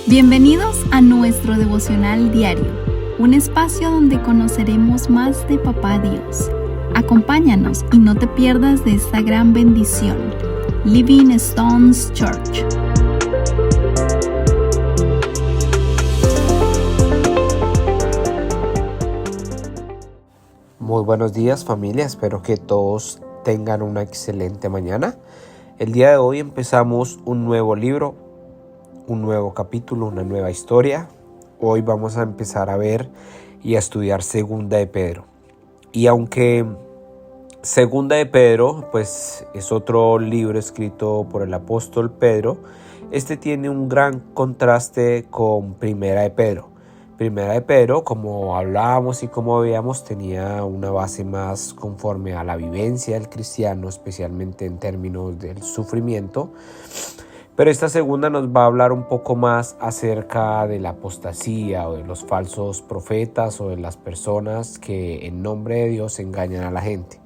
Bienvenidos a nuestro devocional diario, un espacio donde conoceremos más de Papá Dios. Acompáñanos y no te pierdas de esta gran bendición. Living Stones Church. Muy buenos días, familia, espero que todos tengan una excelente mañana. El día de hoy empezamos un nuevo libro, un nuevo capítulo, una nueva historia. Hoy vamos a empezar a ver y a estudiar Segunda de Pedro. Y aunque Segunda de Pedro pues es otro libro escrito por el apóstol Pedro, este tiene un gran contraste con Primera de Pedro. Primera de Pedro, como hablábamos y como veíamos, tenía una base más conforme a la vivencia del cristiano, especialmente en términos del sufrimiento. Pero esta segunda nos va a hablar un poco más acerca de la apostasía o de los falsos profetas o de las personas que en nombre de Dios engañan a la gente.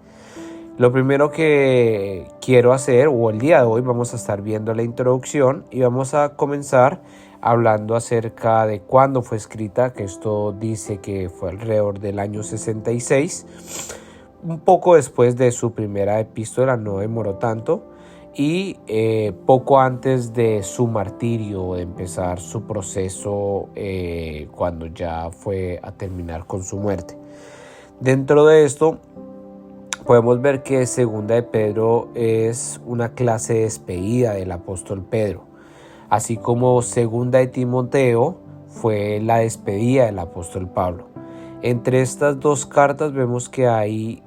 Lo primero que quiero hacer, o el día de hoy vamos a estar viendo la introducción y vamos a comenzar hablando acerca de cuándo fue escrita, que esto dice que fue alrededor del año 66, un poco después de su primera epístola, no demoró tanto, y poco antes de su martirio, de empezar su proceso cuando ya fue a terminar con su muerte. Dentro de esto podemos ver que Segunda de Pedro es una clase de despedida del apóstol Pedro, así como Segunda de Timoteo fue la despedida del apóstol Pablo. Entre estas dos cartas vemos que hay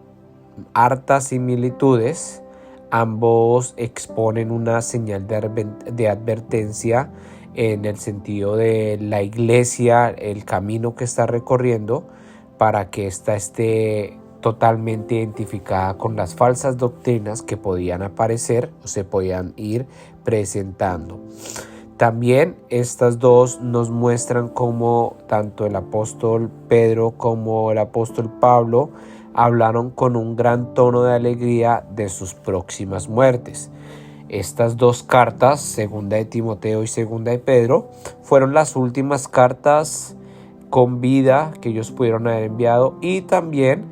hartas similitudes. Ambos exponen una señal de advertencia en el sentido de la iglesia, el camino que está recorriendo para que ésta esté totalmente identificada con las falsas doctrinas que podían aparecer o se podían ir presentando. También estas dos nos muestran cómo tanto el apóstol Pedro como el apóstol Pablo hablaron con un gran tono de alegría de sus próximas muertes. Estas dos cartas, Segunda de Timoteo y Segunda de Pedro, fueron las últimas cartas con vida que ellos pudieron haber enviado y también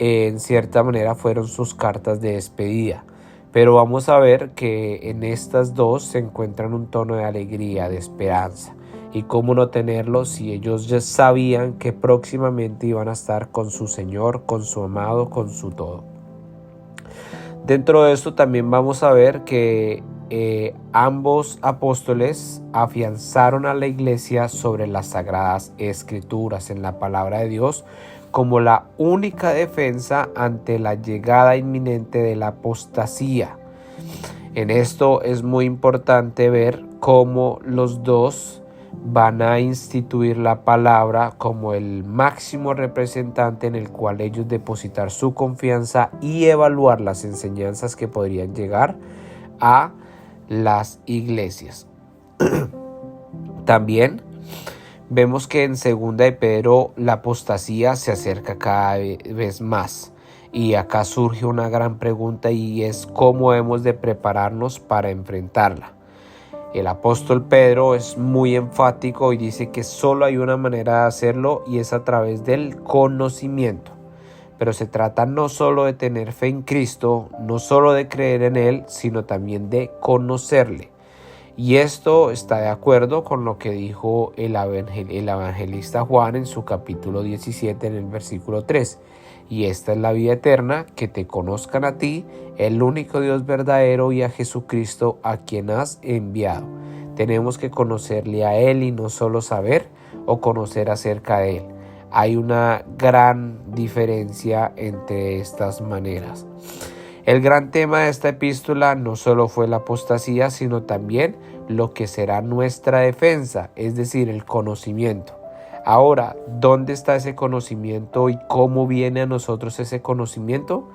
en cierta manera fueron sus cartas de despedida. Pero vamos a ver que en estas dos se encuentran un tono de alegría, de esperanza. Y cómo no tenerlo si ellos ya sabían que próximamente iban a estar con su Señor, con su amado, con su todo. Dentro de esto también vamos a ver que ambos apóstoles afianzaron a la iglesia sobre las sagradas escrituras en la palabra de Dios como la única defensa ante la llegada inminente de la apostasía. En esto es muy importante ver cómo los dos van a instituir la palabra como el máximo representante en el cual ellos depositar su confianza y evaluar las enseñanzas que podrían llegar a las iglesias. También vemos que en Segunda de Pedro la apostasía se acerca cada vez más. Y acá surge una gran pregunta y es cómo hemos de prepararnos para enfrentarla. El apóstol Pedro es muy enfático y dice que solo hay una manera de hacerlo y es a través del conocimiento. Pero se trata no solo de tener fe en Cristo, no solo de creer en Él, sino también de conocerle. Y esto está de acuerdo con lo que dijo el evangelista Juan en su capítulo 17 en el versículo 3. Y esta es la vida eterna, que te conozcan a ti, el único Dios verdadero, y a Jesucristo a quien has enviado. Tenemos que conocerle a Él y no solo saber o conocer acerca de Él. Hay una gran diferencia entre estas maneras. El gran tema de esta epístola no solo fue la apostasía, sino también lo que será nuestra defensa, es decir, el conocimiento. Ahora, ¿dónde está ese conocimiento y cómo viene a nosotros ese conocimiento?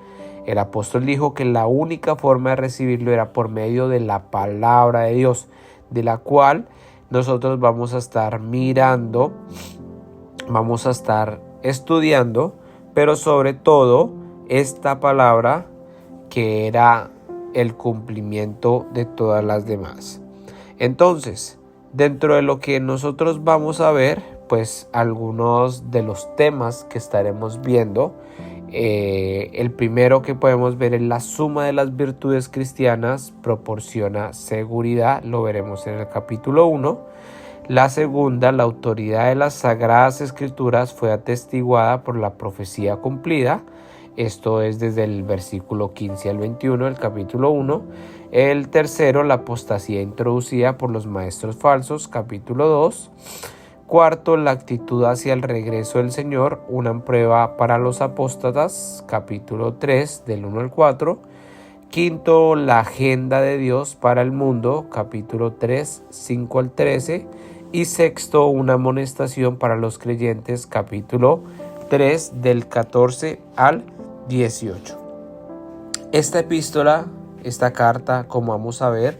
El apóstol dijo que la única forma de recibirlo era por medio de la palabra de Dios, de la cual nosotros vamos a estar mirando, vamos a estar estudiando, pero sobre todo esta palabra que era el cumplimiento de todas las demás. Entonces, Dentro de lo que nosotros vamos a ver, pues algunos de los temas que estaremos viendo. El primero que podemos ver es la suma de las virtudes cristianas proporciona seguridad, lo veremos en el capítulo 1. La segunda, la autoridad de las sagradas escrituras fue atestiguada por la profecía cumplida. Esto es desde el versículo 15 al 21 del capítulo 1. El tercero, la apostasía introducida por los maestros falsos, capítulo 2. Cuarto, la actitud hacia el regreso del Señor, una prueba para los apóstatas, capítulo 3, del 1 al 4. Quinto, la agenda de Dios para el mundo, capítulo 3, 5 al 13. Y sexto, una amonestación para los creyentes, capítulo 3, del 14 al 18. Esta epístola, esta carta, como vamos a ver,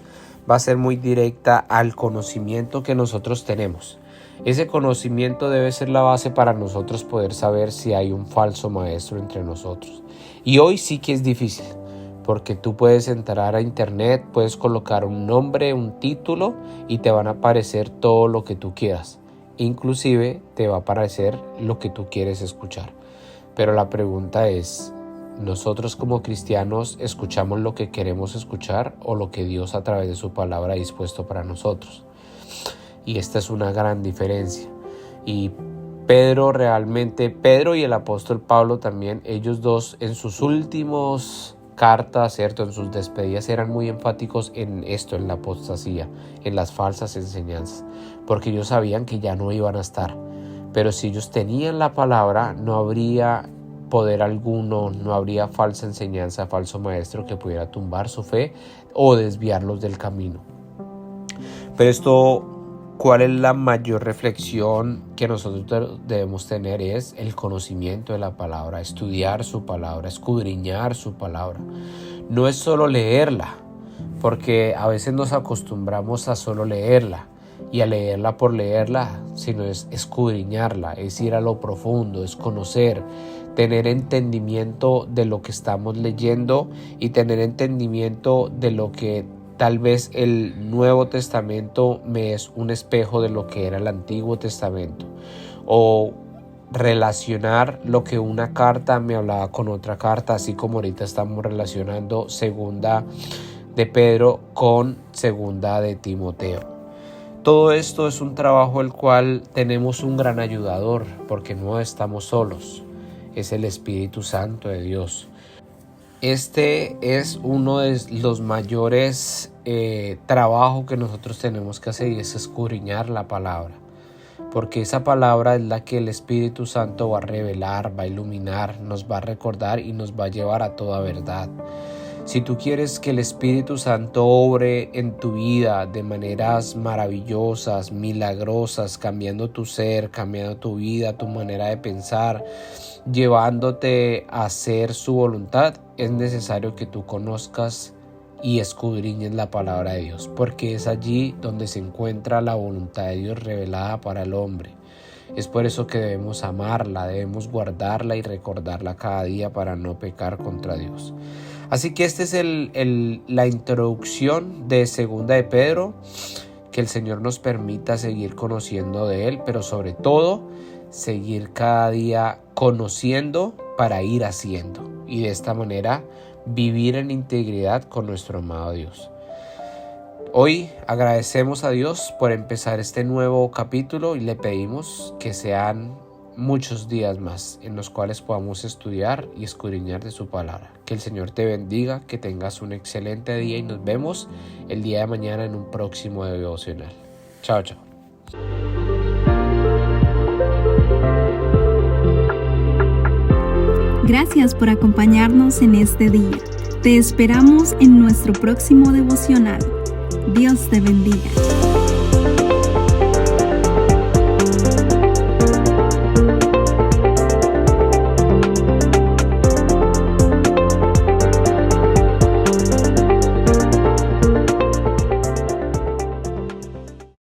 va a ser muy directa al conocimiento que nosotros tenemos. Ese conocimiento debe ser la base para nosotros poder saber si hay un falso maestro entre nosotros. Y hoy sí que es difícil, porque tú puedes entrar a internet, puedes colocar un nombre, un título y te van a aparecer todo lo que tú quieras. Inclusive te va a aparecer lo que tú quieres escuchar. Pero la pregunta es, ¿nosotros como cristianos escuchamos lo que queremos escuchar o lo que Dios a través de su palabra ha dispuesto para nosotros? Y esta es una gran diferencia. Y Pedro y el apóstol Pablo también, ellos dos en sus últimos cartas, ¿cierto? En sus despedidas eran muy enfáticos en esto, en la apostasía, en las falsas enseñanzas, porque ellos sabían que ya no iban a estar. Pero si ellos tenían la palabra, no habría poder alguno, no habría falsa enseñanza, falso maestro que pudiera tumbar su fe o desviarlos del camino. Pero esto, ¿cuál es la mayor reflexión que nosotros debemos tener? Es el conocimiento de la palabra, estudiar su palabra, escudriñar su palabra. No es solo leerla, porque a veces nos acostumbramos a solo leerla y a leerla por leerla, sino es escudriñarla, es ir a lo profundo, es conocer, tener entendimiento de lo que estamos leyendo y tener entendimiento de lo que tal vez el Nuevo Testamento me es un espejo de lo que era el Antiguo Testamento, o relacionar lo que una carta me hablaba con otra carta, así como ahorita estamos relacionando segunda de Pedro con segunda de Timoteo. Todo esto es un trabajo el cual tenemos un gran ayudador, porque no estamos solos, es el Espíritu Santo de Dios. Este es uno de los mayores trabajos que nosotros tenemos que hacer, y es escudriñar la palabra, porque esa palabra es la que el Espíritu Santo va a revelar, va a iluminar, nos va a recordar y nos va a llevar a toda verdad. Si tú quieres que el Espíritu Santo obre en tu vida de maneras maravillosas, milagrosas, cambiando tu ser, cambiando tu vida, tu manera de pensar, llevándote a hacer su voluntad, es necesario que tú conozcas y escudriñes la palabra de Dios, porque es allí donde se encuentra la voluntad de Dios revelada para el hombre. Es por eso que debemos amarla, debemos guardarla y recordarla cada día para no pecar contra Dios. Así que esta es la introducción de segunda de Pedro, que el Señor nos permita seguir conociendo de Él, pero sobre todo seguir cada día conociendo para ir haciendo, y de esta manera vivir en integridad con nuestro amado Dios. Hoy agradecemos a Dios por empezar este nuevo capítulo y le pedimos que sean muchos días más en los cuales podamos estudiar y escudriñar de su palabra. Que el Señor te bendiga, que tengas un excelente día y nos vemos el día de mañana en un próximo devocional. Chao, chao. Gracias por acompañarnos en este día. Te esperamos en nuestro próximo devocional. Dios te bendiga.